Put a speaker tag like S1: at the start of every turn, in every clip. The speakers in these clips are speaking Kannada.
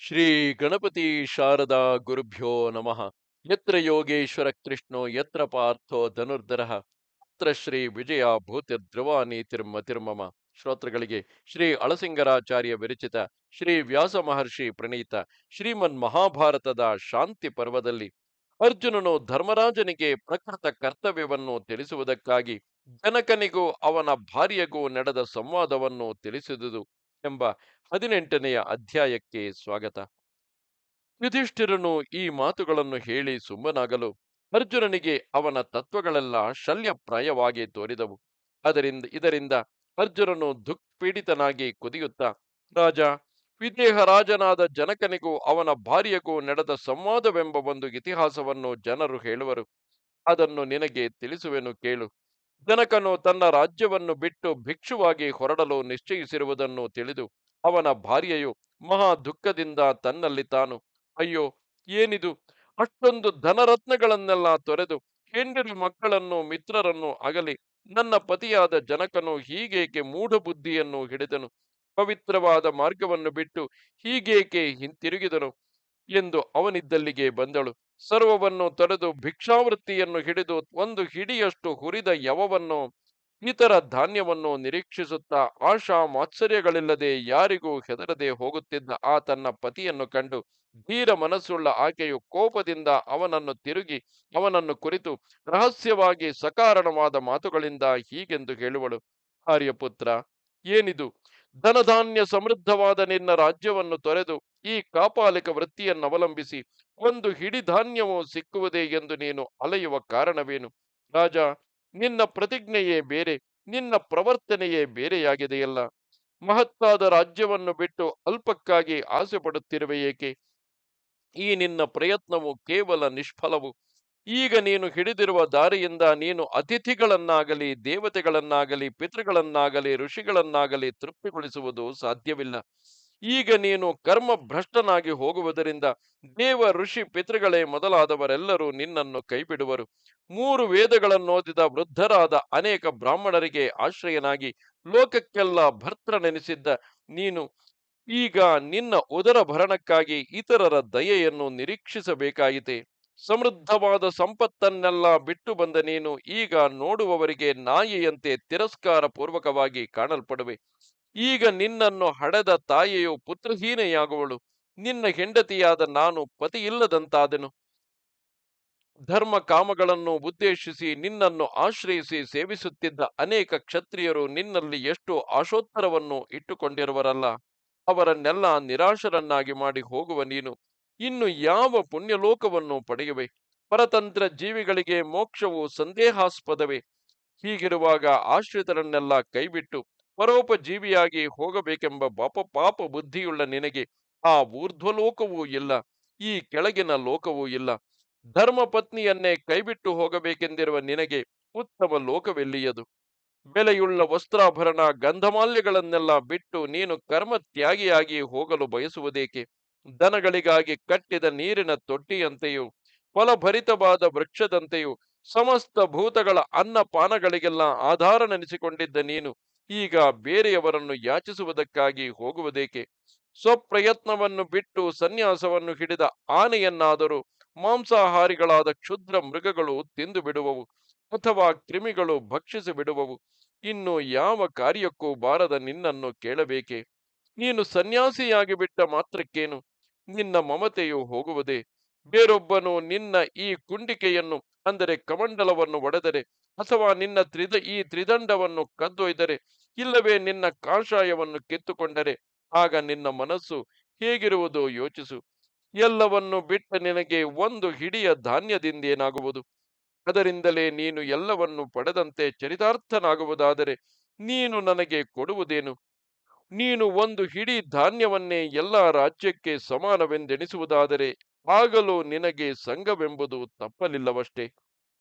S1: ಶ್ರೀ ಗಣಪತಿ ಶಾರದಾ ಗುರುಭ್ಯೋ ನಮಃ. ಯತ್ರ ಯೋಗೇಶ್ವರ ಕೃಷ್ಣೋ ಯತ್ರ ಪಾರ್ಥೋ ಧನುರ್ಧರಃ ತತ್ರ ಶ್ರೀ ವಿಜಯ ಭೂತಿರ್ಧ್ರುವ ನೀತಿರ್ಮತಿರ್ಮಮ. ಶ್ರೋತೃಗಳಿಗೆ ಶ್ರೀ ಅಳಸಿಂಗರಾಚಾರ್ಯ ವಿರಚಿತ ಶ್ರೀ ವ್ಯಾಸ ಮಹರ್ಷಿ ಪ್ರಣೀತ ಶ್ರೀಮನ್ ಮಹಾಭಾರತದ ಶಾಂತಿ ಪರ್ವದಲ್ಲಿ ಅರ್ಜುನನು ಧರ್ಮರಾಜನಿಗೆ ಪ್ರಕೃತ ಕರ್ತವ್ಯವನ್ನು ತಿಳಿಸುವುದಕ್ಕಾಗಿ ಜನಕನಿಗೂ ಅವನ ಭಾರ್ಯೆಗೂ ನಡೆದ ಸಂವಾದವನ್ನು ತಿಳಿಸಿದುದು ಎಂಬ 18ನೆಯ ಅಧ್ಯಾಯಕ್ಕೆ ಸ್ವಾಗತ. ಯುಧಿಷ್ಠಿರನು ಈ ಮಾತುಗಳನ್ನು ಹೇಳಿ ಸುಮ್ಮನಾಗಲು ಅರ್ಜುನನಿಗೆ ಅವನ ತತ್ವಗಳೆಲ್ಲ ಶಲ್ಯಪ್ರಾಯವಾಗಿ ತೋರಿದವು. ಇದರಿಂದ ಅರ್ಜುನನು ದುಃಖಪೀಡಿತನಾಗಿ ಕುದಿಯುತ್ತಾ, ರಾಜ, ವಿದೇಹ ರಾಜನಾದ ಜನಕನಿಗೂ ಅವನ ಭಾರ್ಯೆಗೂ ನಡೆದ ಸಂವಾದವೆಂಬ ಒಂದು ಇತಿಹಾಸವನ್ನು ಜನರು ಹೇಳುವರು. ಅದನ್ನು ನಿನಗೆ ತಿಳಿಸುವೆನು ಕೇಳು. ಜನಕನು ತನ್ನ ರಾಜ್ಯವನ್ನು ಬಿಟ್ಟು ಭಿಕ್ಷುವಾಗಿ ಹೊರಡಲು ನಿಶ್ಚಯಿಸಿರುವುದನ್ನು ತಿಳಿದು ಅವನ ಭಾರ್ಯೆಯು ಮಹಾ ದುಃಖದಿಂದ ತನ್ನಲ್ಲಿ ತಾನು, ಅಯ್ಯೋ, ಏನಿದು, ಅಷ್ಟೊಂದು ಧನರತ್ನಗಳನ್ನೆಲ್ಲ ತೊರೆದು ಹೆಂಡರು ಮಕ್ಕಳನ್ನು ಮಿತ್ರರನ್ನು ಅಗಲಿ ನನ್ನ ಪತಿಯಾದ ಜನಕನು ಹೀಗೇಕೆ ಮೂಢ ಬುದ್ಧಿಯನ್ನು ಹಿಡಿದನು, ಪವಿತ್ರವಾದ ಮಾರ್ಗವನ್ನು ಬಿಟ್ಟು ಹೀಗೇಕೆ ಹಿಂತಿರುಗಿದನು ಎಂದು ಅವನಿದ್ದಲ್ಲಿಗೆ ಬಂದಳು. ಸರ್ವವನ್ನು ತೊರೆದು ಭಿಕ್ಷಾವೃತ್ತಿಯನ್ನು ಹಿಡಿದು ಒಂದು ಹಿಡಿಯಷ್ಟು ಹುರಿದ ಯವವನ್ನು ಇತರ ಧಾನ್ಯವನ್ನು ನಿರೀಕ್ಷಿಸುತ್ತಾ ಆಶಾ ಮಾತ್ಸರ್ಯಗಳಿಲ್ಲದೆ ಯಾರಿಗೂ ಹೆದರದೆ ಹೋಗುತ್ತಿದ್ದ ಆ ತನ್ನ ಪತಿಯನ್ನು ಕಂಡು ಧೀರ ಮನಸ್ಸುಳ್ಳ ಆಕೆಯು ಕೋಪದಿಂದ ಅವನನ್ನು ತಿರುಗಿ ಅವನನ್ನು ಕುರಿತು ರಹಸ್ಯವಾಗಿ ಸಕಾರಣವಾದ ಮಾತುಗಳಿಂದ ಹೀಗೆಂದು ಹೇಳುವಳು: ಆರ್ಯಪುತ್ರ, ಏನಿದು, ಧನಧಾನ್ಯ ಸಮೃದ್ಧವಾದ ನಿನ್ನ ರಾಜ್ಯವನ್ನು ತೊರೆದು ಈ ಕಾಪಾಲಿಕ ವೃತ್ತಿಯನ್ನವಲಂಬಿಸಿ ಒಂದು ಹಿಡಿಧಾನ್ಯವು ಸಿಕ್ಕುವುದೇ ಎಂದು ನೀನು ಅಲೆಯುವ ಕಾರಣವೇನು? ರಾಜ, ನಿನ್ನ ಪ್ರತಿಜ್ಞೆಯೇ ಬೇರೆ, ನಿನ್ನ ಪ್ರವರ್ತನೆಯೇ ಬೇರೆಯಾಗಿದೆಯಲ್ಲ. ಮಹತ್ತಾದ ರಾಜ್ಯವನ್ನು ಬಿಟ್ಟು ಅಲ್ಪಕ್ಕಾಗಿ ಆಸೆ ಪಡುತ್ತಿರುವೆ ಏಕೆ? ಈ ನಿನ್ನ ಪ್ರಯತ್ನವು ಕೇವಲ ನಿಷ್ಫಲವು. ಈಗ ನೀನು ಹಿಡಿದಿರುವ ದಾರಿಯಿಂದ ನೀನು ಅತಿಥಿಗಳನ್ನಾಗಲಿ ದೇವತೆಗಳನ್ನಾಗಲಿ ಪಿತೃಗಳನ್ನಾಗಲಿ ಋಷಿಗಳನ್ನಾಗಲಿ ತೃಪ್ತಿಗೊಳಿಸುವುದು ಸಾಧ್ಯವಿಲ್ಲ. ಈಗ ನೀನು ಕರ್ಮ ಭ್ರಷ್ಟನಾಗಿ ಹೋಗುವುದರಿಂದ ದೇವ ಋಷಿ ಪಿತೃಗಳೇ ಮೊದಲಾದವರೆಲ್ಲರೂ ನಿನ್ನನ್ನು ಕೈಬಿಡುವರು. 3 ವೇದಗಳನ್ನು ಓದಿದ ವೃದ್ಧರಾದ ಅನೇಕ ಬ್ರಾಹ್ಮಣರಿಗೆ ಆಶ್ರಯನಾಗಿ ಲೋಕಕ್ಕೆಲ್ಲ ಭರ್ತೃನೆನಿಸಿದ್ದ ನೀನು ಈಗ ನಿನ್ನ ಉದರ ಭರಣಕ್ಕಾಗಿ ಇತರರ ದಯೆಯನ್ನು ನಿರೀಕ್ಷಿಸಬೇಕಾಯಿತೆ. ಸಮೃದ್ಧವಾದ ಸಂಪತ್ತನ್ನೆಲ್ಲ ಬಿಟ್ಟು ಬಂದ ನೀನು ಈಗ ನೋಡುವವರಿಗೆ ನಾಯಿಯಂತೆ ತಿರಸ್ಕಾರ ಪೂರ್ವಕವಾಗಿ ಕಾಣಲ್ಪಡುವೆ. ಈಗ ನಿನ್ನನ್ನು ಹಡೆದ ತಾಯಿಯು ಪುತ್ರಹೀನೆಯಾಗುವಳು. ನಿನ್ನ ಹೆಂಡತಿಯಾದ ನಾನು ಪತಿಯಿಲ್ಲದಂತಾದೆನು. ಧರ್ಮ ಕಾಮಗಳನ್ನು ಉದ್ದೇಶಿಸಿ ನಿನ್ನನ್ನು ಆಶ್ರಯಿಸಿ ಸೇವಿಸುತ್ತಿದ್ದ ಅನೇಕ ಕ್ಷತ್ರಿಯರು ನಿನ್ನಲ್ಲಿ ಎಷ್ಟು ಆಶೋತ್ತರವನ್ನು ಇಟ್ಟುಕೊಂಡಿರುವರಲ್ಲ. ಅವರನ್ನೆಲ್ಲ ನಿರಾಶರನ್ನಾಗಿ ಮಾಡಿ ಹೋಗುವ ನೀನು ಇನ್ನು ಯಾವ ಪುಣ್ಯಲೋಕವನ್ನು ಪಡೆಯುವೆ? ಪರತಂತ್ರ ಜೀವಿಗಳಿಗೆ ಮೋಕ್ಷವು ಸಂದೇಹಾಸ್ಪದವೇ? ಹೀಗಿರುವಾಗ ಆಶ್ರಿತರನ್ನೆಲ್ಲ ಕೈಬಿಟ್ಟು ಪರೋಪಜೀವಿಯಾಗಿ ಹೋಗಬೇಕೆಂಬ ಪಾಪ ಬುದ್ಧಿಯುಳ್ಳ ನಿನಗೆ ಆ ಊರ್ಧ್ವಲೋಕವೂ ಇಲ್ಲ, ಈ ಕೆಳಗಿನ ಲೋಕವೂ ಇಲ್ಲ. ಧರ್ಮಪತ್ನಿಯನ್ನೇ ಕೈಬಿಟ್ಟು ಹೋಗಬೇಕೆಂದಿರುವ ನಿನಗೆ ಉತ್ತಮ ಲೋಕವೆಲ್ಲಿಯದು? ಬೆಲೆಯುಳ್ಳ ವಸ್ತ್ರಾಭರಣ ಗಂಧಮಾಲ್ಯಗಳನ್ನೆಲ್ಲ ಬಿಟ್ಟು ನೀನು ಕರ್ಮ ತ್ಯಾಗಿಯಾಗಿ ಹೋಗಲು ಬಯಸುವುದೇಕೆ? ದನಗಳಿಗಾಗಿ ಕಟ್ಟಿದ ನೀರಿನ ತೊಟ್ಟಿಯಂತೆಯೂ ಫಲಭರಿತವಾದ ವೃಕ್ಷದಂತೆಯೂ ಸಮಸ್ತ ಭೂತಗಳ ಅನ್ನಪಾನಗಳಿಗೆಲ್ಲ ಆಧಾರ ನೆನೆಸಿಕೊಂಡಿದ್ದ ನೀನು ಈಗ ಬೇರೆಯವರನ್ನು ಯಾಚಿಸುವುದಕ್ಕಾಗಿ ಹೋಗುವುದೇಕೆ? ಸ್ವಪ್ರಯತ್ನವನ್ನು ಬಿಟ್ಟು ಸನ್ಯಾಸವನ್ನು ಹಿಡಿದ ಆನೆಯನ್ನಾದರೂ ಮಾಂಸಾಹಾರಿಗಳಾದ ಕ್ಷುದ್ರ ಮೃಗಗಳು ತಿಂದು ಬಿಡುವವು ಅಥವಾ ಕ್ರಿಮಿಗಳು ಭಕ್ಷಿಸಿ ಬಿಡುವವು. ಇನ್ನು ಯಾವ ಕಾರ್ಯಕ್ಕೂ ಬಾರದ ನಿನ್ನನ್ನು ಕೇಳಬೇಕೆ? ನೀನು ಸನ್ಯಾಸಿಯಾಗಿ ಬಿಟ್ಟ ಮಾತ್ರಕ್ಕೇನು ನಿನ್ನ ಮಮತೆಯು ಹೋಗುವುದೇ? ಬೇರೊಬ್ಬನು ನಿನ್ನ ಈ ಕುಂಡಿಕೆಯನ್ನು ಅಂದರೆ ಕಮಂಡಲವನ್ನು ಒಡೆದರೆ ಅಥವಾ ನಿನ್ನ ಈ ತ್ರಿದಂಡವನ್ನು ಕದ್ದೊಯ್ದರೆ ಇಲ್ಲವೇ ನಿನ್ನ ಕಾಷಾಯವನ್ನು ಕಿತ್ತುಕೊಂಡರೆ ಆಗ ನಿನ್ನ ಮನಸ್ಸು ಹೇಗಿರುವುದೋ ಯೋಚಿಸು. ಎಲ್ಲವನ್ನು ಬಿಟ್ಟ ನಿನಗೆ ಒಂದು ಹಿಡಿಯ ಧಾನ್ಯದಿಂದೇನಾಗುವುದು? ಅದರಿಂದಲೇ ನೀನು ಎಲ್ಲವನ್ನು ಪಡೆದಂತೆ ಚರಿತಾರ್ಥನಾಗುವುದಾದರೆ ನೀನು ನನಗೆ ಕೊಡುವುದೇನು? ನೀನು ಒಂದು ಹಿಡಿ ಧಾನ್ಯವನ್ನೇ ಎಲ್ಲ ರಾಜ್ಯಕ್ಕೆ ಸಮಾನವೆಂದೆಣಿಸುವುದಾದರೆ ಆಗಲೂ ನಿನಗೆ ಸಂಘವೆಂಬುದು ತಪ್ಪಲಿಲ್ಲವಷ್ಟೇ.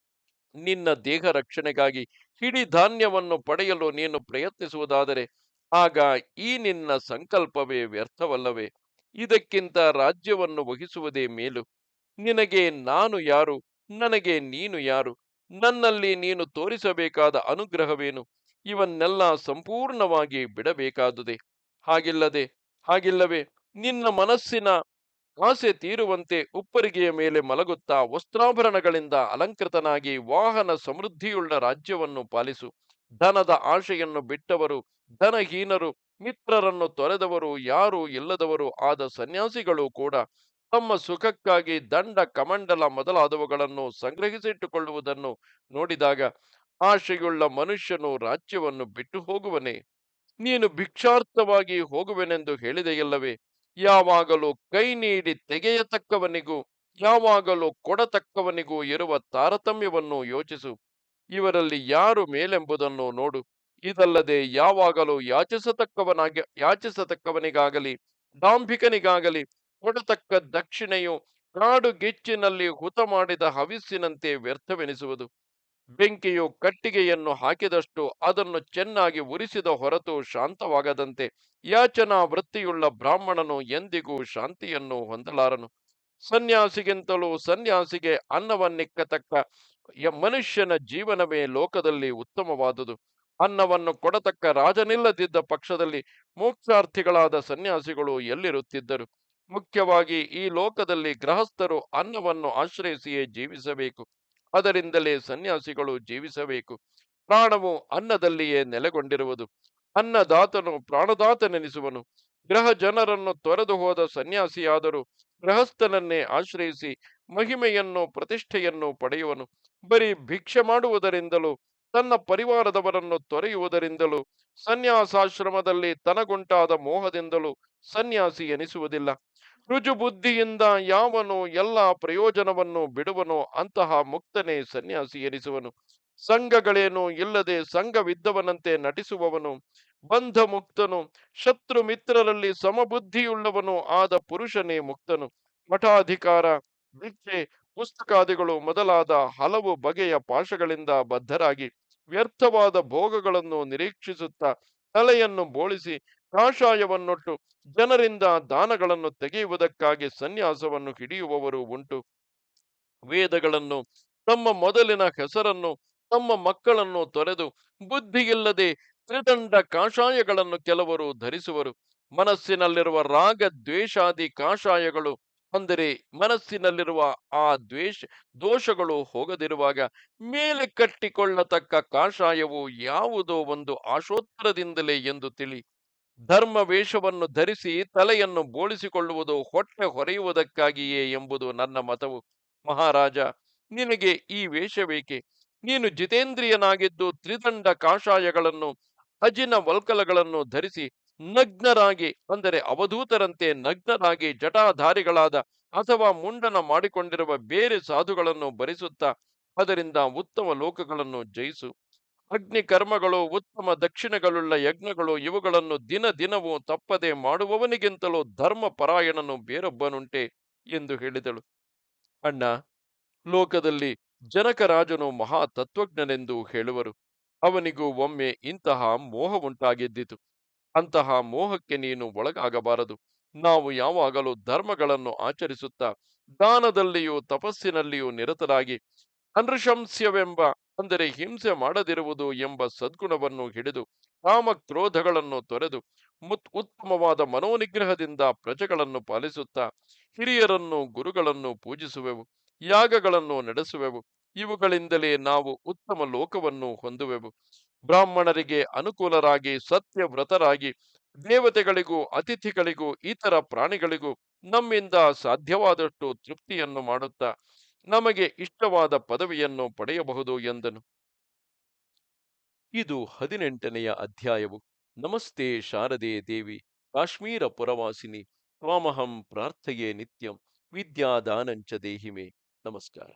S1: ನಿನ್ನ ದೇಹ ರಕ್ಷಣೆಗಾಗಿ ಹಿಡಿ ಧಾನ್ಯವನ್ನು ಪಡೆಯಲು ನೀನು ಪ್ರಯತ್ನಿಸುವುದಾದರೆ ಆಗ ಈ ನಿನ್ನ ಸಂಕಲ್ಪವೇ ವ್ಯರ್ಥವಲ್ಲವೇ? ಇದಕ್ಕಿಂತ ರಾಜ್ಯವನ್ನು ವಹಿಸುವುದೇ ಮೇಲು. ನಿನಗೆ ನಾನು ಯಾರು, ನನಗೆ ನೀನು ಯಾರು? ನನ್ನಲ್ಲಿ ನೀನು ತೋರಿಸಬೇಕಾದ ಅನುಗ್ರಹವೇನು? ಇವನ್ನೆಲ್ಲ ಸಂಪೂರ್ಣವಾಗಿ ಬಿಡಬೇಕಾದುದೇ. ಹಾಗಿಲ್ಲವೇ ನಿನ್ನ ಮನಸ್ಸಿನ ಆಸೆ ತೀರುವಂತೆ ಉಪ್ಪರಿಗೆಯ ಮೇಲೆ ಮಲಗುತ್ತಾ ವಸ್ತ್ರಾಭರಣಗಳಿಂದ ಅಲಂಕೃತನಾಗಿ ವಾಹನ ಸಮೃದ್ಧಿಯುಳ್ಳ ರಾಜ್ಯವನ್ನು ಪಾಲಿಸು. ಧನದ ಆಶೆಯನ್ನು ಬಿಟ್ಟವರು, ಧನಹೀನರು, ಮಿತ್ರರನ್ನು ತೊರೆದವರು, ಯಾರೂ ಇಲ್ಲದವರು ಆದ ಸನ್ಯಾಸಿಗಳು ಕೂಡ ತಮ್ಮ ಸುಖಕ್ಕಾಗಿ ದಂಡ ಕಮಂಡಲ ಮೊದಲಾದವುಗಳನ್ನು ಸಂಗ್ರಹಿಸಿಟ್ಟುಕೊಳ್ಳುವುದನ್ನು ನೋಡಿದಾಗ ಆಶೆಯುಳ್ಳ ಮನುಷ್ಯನು ರಾಜ್ಯವನ್ನು ಬಿಟ್ಟು ಹೋಗುವನೇ? ನೀನು ಭಿಕ್ಷಾರ್ಥವಾಗಿ ಹೋಗುವೆನೆಂದು ಹೇಳಿದೆಯಲ್ಲವೇ? ಯಾವಾಗಲೂ ಕೈ ನೀಡಿ ತೆಗೆಯತಕ್ಕವನಿಗೂ ಯಾವಾಗಲೂ ಕೊಡತಕ್ಕವನಿಗೂ ಇರುವ ತಾರತಮ್ಯವನ್ನು ಯೋಚಿಸು. ಇವರಲ್ಲಿ ಯಾರು ಮೇಲೆಂಬುದನ್ನು ನೋಡು. ಇದಲ್ಲದೆ ಯಾವಾಗಲೂ ಯಾಚಿಸತಕ್ಕವನಿಗಾಗಲಿ ಡಾಂಭಿಕನಿಗಾಗಲಿ ಕೊಡತಕ್ಕ ದಕ್ಷಿಣೆಯು ಕಾಡುಗಿಚ್ಚಿನಲ್ಲಿ ಹುತ ಮಾಡಿದ ಹವಿಸ್ಸಿನಂತೆ ವ್ಯರ್ಥವೆನಿಸುವುದು. ಬೆಂಕಿಯು ಕಟ್ಟಿಗೆಯನ್ನು ಹಾಕಿದಷ್ಟು ಅದನ್ನು ಚೆನ್ನಾಗಿ ಉರಿಸಿದ ಹೊರತು ಶಾಂತವಾಗದಂತೆ ಯಾಚನಾ ವೃತ್ತಿಯುಳ್ಳ ಬ್ರಾಹ್ಮಣನು ಎಂದಿಗೂ ಶಾಂತಿಯನ್ನು ಹೊಂದಲಾರನು. ಸನ್ಯಾಸಿಗಿಂತಲೂ ಸನ್ಯಾಸಿಗೆ ಅನ್ನವನ್ನಿಕ್ಕತಕ್ಕ ಮನುಷ್ಯನ ಜೀವನವೇ ಲೋಕದಲ್ಲಿ ಉತ್ತಮವಾದುದು. ಅನ್ನವನ್ನು ಕೊಡತಕ್ಕ ರಾಜನಿಲ್ಲದಿದ್ದ ಪಕ್ಷದಲ್ಲಿ ಮೋಕ್ಷಾರ್ಥಿಗಳಾದ ಸನ್ಯಾಸಿಗಳು ಎಲ್ಲಿರುತ್ತಿದ್ದರು? ಮುಖ್ಯವಾಗಿ ಈ ಲೋಕದಲ್ಲಿ ಗೃಹಸ್ಥರು ಅನ್ನವನ್ನು ಆಶ್ರಯಿಸಿಯೇ ಜೀವಿಸಬೇಕು. ಅದರಿಂದಲೇ ಸನ್ಯಾಸಿಗಳು ಜೀವಿಸಬೇಕು. ಪ್ರಾಣವು ಅನ್ನದಲ್ಲಿಯೇ ನೆಲೆಗೊಂಡಿರುವುದು. ಅನ್ನದಾತನು ಪ್ರಾಣದಾತನೆನಿಸುವನು. ಗೃಹ ಜನರನ್ನು ತೊರೆದು ಹೋದ ಸನ್ಯಾಸಿಯಾದರೂ ಗೃಹಸ್ಥನನ್ನೇ ಆಶ್ರಯಿಸಿ ಮಹಿಮೆಯನ್ನು ಪ್ರತಿಷ್ಠೆಯನ್ನು ಪಡೆಯುವನು. ಬರೀ ಭಿಕ್ಷೆ ಮಾಡುವುದರಿಂದಲೂ ತನ್ನ ಪರಿವಾರದವರನ್ನು ತೊರೆಯುವುದರಿಂದಲೂ ಸನ್ಯಾಸಾಶ್ರಮದಲ್ಲಿ ತನಗುಂಟಾದ ಮೋಹದಿಂದಲೂ ಸನ್ಯಾಸಿ ಎನಿಸುವುದಿಲ್ಲ. ರುಜುಬುದ್ಧಿಯಿಂದ ಯಾವನು ಎಲ್ಲ ಪ್ರಯೋಜನವನ್ನು ಬಿಡುವನೋ ಅಂತಹ ಮುಕ್ತನೇ ಸನ್ಯಾಸಿ ಎನಿಸುವನು. ಸಂಘಗಳೇನೂ ಇಲ್ಲದೆ ಸಂಘವಿದ್ದವನಂತೆ ನಟಿಸುವವನು ಬಂಧ ಮುಕ್ತನು. ಶತ್ರು ಮಿತ್ರರಲ್ಲಿ ಸಮಬುದ್ಧಿಯುಳ್ಳವನು ಆದ ಪುರುಷನೇ ಮುಕ್ತನು. ಮಠಾಧಿಕಾರ, ಭಿಕ್ಷೆ, ಪುಸ್ತಕಾದಿಗಳು ಮೊದಲಾದ ಹಲವು ಬಗೆಯ ಪಾಶಗಳಿಂದ ಬದ್ಧರಾಗಿ ವ್ಯರ್ಥವಾದ ಭೋಗಗಳನ್ನು ನಿರೀಕ್ಷಿಸುತ್ತಾ ತಲೆಯನ್ನು ಬೋಳಿಸಿ ಕಾಷಾಯವನ್ನೊಟ್ಟು ಜನರಿಂದ ದಾನಗಳನ್ನು ತೆಗೆಯುವುದಕ್ಕಾಗಿ ಸನ್ಯಾಸವನ್ನು ಹಿಡಿಯುವವರು ಉಂಟು. ವೇದಗಳನ್ನು, ತಮ್ಮ ಮೊದಲಿನ ಹೆಸರನ್ನು, ತಮ್ಮ ಮಕ್ಕಳನ್ನು ತೊರೆದು ಬುದ್ಧಿಯಿಲ್ಲದೆ ತ್ರಿದಂಡ ಕಾಷಾಯಗಳನ್ನು ಕೆಲವರು ಧರಿಸುವರು. ಮನಸ್ಸಿನಲ್ಲಿರುವ ರಾಗ ದ್ವೇಷಾದಿ ಕಾಷಾಯಗಳು, ಅಂದರೆ ಮನಸ್ಸಿನಲ್ಲಿರುವ ಆ ದೋಷಗಳು ಹೋಗದಿರುವಾಗ ಮೇಲೆ ಕಟ್ಟಿಕೊಳ್ಳತಕ್ಕ ಕಾಷಾಯವು ಯಾವುದೋ ಒಂದು ಆಶೋತ್ತರದಿಂದಲೇ ಎಂದು ತಿಳಿ. ಧರ್ಮ ವೇಷವನ್ನು ಧರಿಸಿ ತಲೆಯನ್ನು ಬೋಳಿಸಿಕೊಳ್ಳುವುದು ಹೊಟ್ಟೆ ಹೊರೆಯುವುದಕ್ಕಾಗಿಯೇ ಎಂಬುದು ನನ್ನ ಮತವು. ಮಹಾರಾಜ, ನಿನಗೆ ಈ ವೇಷವೇಕೆ? ನೀನು ಜಿತೇಂದ್ರಿಯನಾಗಿದ್ದು ತ್ರಿದಂಡ ಕಾಷಾಯಗಳನ್ನು ಅಜಿನ ವಲ್ಕಲಗಳನ್ನು ಧರಿಸಿ ನಗ್ನರಾಗಿ, ಅಂದರೆ ಅವಧೂತರಂತೆ ನಗ್ನರಾಗಿ ಜಟಾಧಾರಿಗಳಾದ ಅಥವಾ ಮುಂಡನ ಮಾಡಿಕೊಂಡಿರುವ ಬೇರೆ ಸಾಧುಗಳನ್ನು ಭರಿಸುತ್ತಾ ಅದರಿಂದ ಉತ್ತಮ ಲೋಕಗಳನ್ನು ಜಯಿಸು. ಅಗ್ನಿ ಕರ್ಮಗಳು, ಉತ್ತಮ ದಕ್ಷಿಣೆಗಳುಳ್ಳ ಯಜ್ಞಗಳು ಇವುಗಳನ್ನು ದಿನ ದಿನವೂ ತಪ್ಪದೆ ಮಾಡುವವನಿಗಿಂತಲೂ ಧರ್ಮ ಪರಾಯಣನು ಬೇರೊಬ್ಬನುಂಟೆ ಎಂದು ಹೇಳಿದಳು. ಅಣ್ಣ, ಲೋಕದಲ್ಲಿ ಜನಕರಾಜನು ಮಹಾ ತತ್ವಜ್ಞನೆಂದು ಹೇಳುವರು. ಅವನಿಗೂ ಒಮ್ಮೆ ಇಂತಹ ಮೋಹ ಉಂಟಾಗಿದ್ದಿತು. ಅಂತಹ ಮೋಹಕ್ಕೆ ನೀನು ಒಳಗಾಗಬಾರದು. ನಾವು ಯಾವಾಗಲೂ ಧರ್ಮಗಳನ್ನು ಆಚರಿಸುತ್ತಾ ದಾನದಲ್ಲಿಯೂ ತಪಸ್ಸಿನಲ್ಲಿಯೂ ನಿರತರಾಗಿ ಅನೃಶಂಸ್ಯವೆಂಬ, ಅಂದರೆ ಹಿಂಸೆ ಮಾಡದಿರುವುದು ಎಂಬ ಸದ್ಗುಣವನ್ನು ಹಿಡಿದು ಕಾಮಕ್ರೋಧಗಳನ್ನು ತೊರೆದು ಉತ್ತಮವಾದ ಮನೋನಿಗ್ರಹದಿಂದ ಪ್ರಜೆಗಳನ್ನು ಪಾಲಿಸುತ್ತಾ ಹಿರಿಯರನ್ನು ಗುರುಗಳನ್ನು ಪೂಜಿಸುವೆವು, ಯಾಗಗಳನ್ನು ನಡೆಸುವೆವು. ಇವುಗಳಿಂದಲೇ ನಾವು ಉತ್ತಮ ಲೋಕವನ್ನು ಹೊಂದುವೆವು. ಬ್ರಾಹ್ಮಣರಿಗೆ ಅನುಕೂಲರಾಗಿ ಸತ್ಯವ್ರತರಾಗಿ ದೇವತೆಗಳಿಗೂ ಅತಿಥಿಗಳಿಗೂ ಇತರ ಪ್ರಾಣಿಗಳಿಗೂ ನಮ್ಮಿಂದ ಸಾಧ್ಯವಾದಷ್ಟು ತೃಪ್ತಿಯನ್ನು ಮಾಡುತ್ತಾ ನಮಗೆ ಇಷ್ಟವಾದ ಪದವಿಯನ್ನು ಪಡೆಯಬಹುದು ಎಂದನು. ಇದು 18ನೆಯ ಅಧ್ಯಾಯವು. ನಮಸ್ತೆ ಶಾರದೆ ದೇವಿ, ಕಾಶ್ಮೀರ ಪುರವಾಸಿನಿ, ತ್ವಾಮಹಂ ಪ್ರಾರ್ಥಯೇ ನಿತ್ಯಂ, ವಿದ್ಯಾದಾನಂಚ ದೇಹಿಮೆ. ನಮಸ್ಕಾರ.